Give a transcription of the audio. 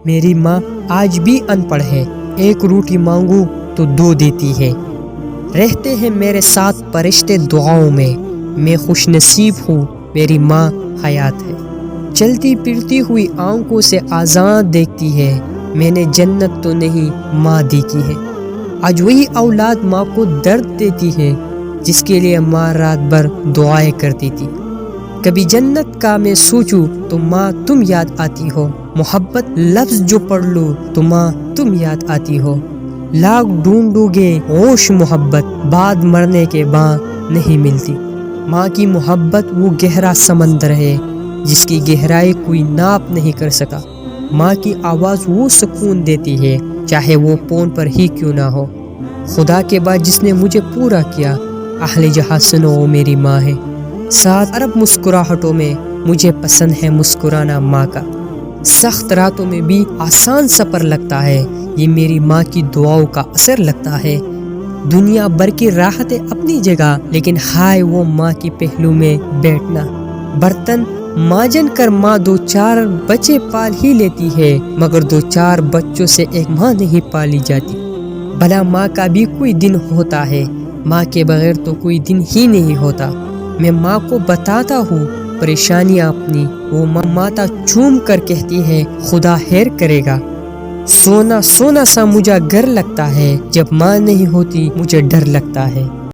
میری ماں آج بھی ان پڑھ ہے، ایک روٹی مانگوں تو 2 دیتی ہے۔ رہتے ہیں میرے ساتھ فرشتے دعاؤں میں خوش نصیب ہوں، میری ماں حیات ہے۔ چلتی پھرتی ہوئی آنکھوں سے آزاد دیکھتی ہے، میں نے جنت تو نہیں ماں دیکھی ہے۔ آج وہی اولاد ماں کو درد دیتی ہے جس کے لیے ماں رات بھر دعائیں کرتی تھی۔ کبھی جنت کا میں سوچوں تو ماں تم یاد آتی ہو، محبت لفظ جو پڑھ لوں تو ماں تم یاد آتی ہو۔ لاکھ ڈھونڈو گے ہوش محبت، بعد مرنے کے بعد نہیں ملتی۔ ماں کی محبت وہ گہرا سمندر ہے جس کی گہرائی کوئی ناپ نہیں کر سکا۔ ماں کی آواز وہ سکون دیتی ہے چاہے وہ فون پر ہی کیوں نہ ہو۔ خدا کے بعد جس نے مجھے پورا کیا، اہل جہاں سنو وہ میری ماں ہے۔ 7 ارب مسکراہٹوں میں مجھے پسند ہے مسکرانا ماں کا۔ سخت راتوں میں بھی آسان سفر لگتا ہے، یہ میری ماں کی دعاؤں کا اثر لگتا ہے۔ دنیا بھر کی راحتیں اپنی جگہ، لیکن ہائے وہ ماں کی پہلو میں بیٹھنا۔ برتن مانجن کر ماں 2-4 بچے پال ہی لیتی ہے، مگر 2-4 بچوں سے ایک ماں نہیں پالی جاتی۔ بھلا ماں کا بھی کوئی دن ہوتا ہے، ماں کے بغیر تو کوئی دن ہی نہیں ہوتا۔ میں ماں کو بتاتا ہوں پریشانیاں اپنی، وہ ماتا چوم کر کہتی ہے خدا خیر کرے گا۔ سونا سونا سا مجھے گھر لگتا ہے، جب ماں نہیں ہوتی مجھے ڈر لگتا ہے۔